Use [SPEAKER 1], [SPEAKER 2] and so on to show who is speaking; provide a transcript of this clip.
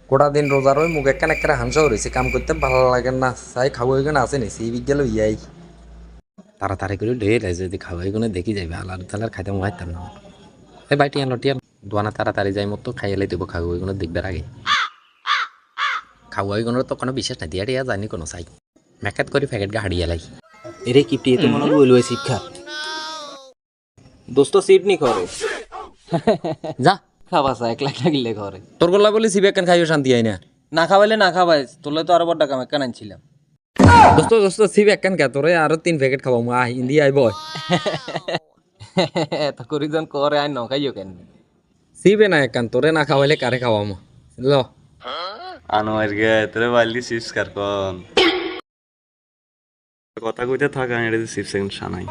[SPEAKER 1] গোটা দিন রোজা রই মুখ একখান একটা হামসাও রয়েছে কাম করতে ভালো লাগে না চাই খাবো এখানে আছে নি সেই বিজ্ঞান ইয়াই তাড়াতাড়ি করে ঢের যদি খাবো এখানে দেখি যাইবে আলার তালার খাইতে মাইতাম না এই বাইটি আনলো টিয়ান দোয়ানা তাড়াতাড়ি যাই মতো খাইলে দেবো খাবো এগুলো দেখবার আগে খাওয়া এগুলো তো কোনো বিশেষ না দিয়া টিয়া জানি কোনো চাই মেকাত করে প্যাকেট গা হারিয়ে লাই
[SPEAKER 2] এরে কিপটি এতে মনে বলবে শিক্ষা দোস্ত সিট নি করে
[SPEAKER 1] যা
[SPEAKER 2] খাবা চা একলা একলা গিলে ঘরে
[SPEAKER 1] তোর গলা বলে সিবে একখান খাইও শান্তি আই না
[SPEAKER 2] না খাবাইলে না খাবাই তোলে তো আরো বড় টাকা মেকান আনছিলাম
[SPEAKER 1] দোস্ত দোস্ত সিবে একখান কে তোরে আরো 3 প্যাকেট খাবো মা হিন্দি আইব
[SPEAKER 2] এত করি যখন করে আই নখাইও কেন
[SPEAKER 1] সিবে না একখান তোরে না খাওয়াইলে কারে খাওয়ামো ল
[SPEAKER 3] আনোয়ার গে তোরে বাইলি চিপস কার কোন কথা কইতে থাক আমি এটা চিপস এখন শানাই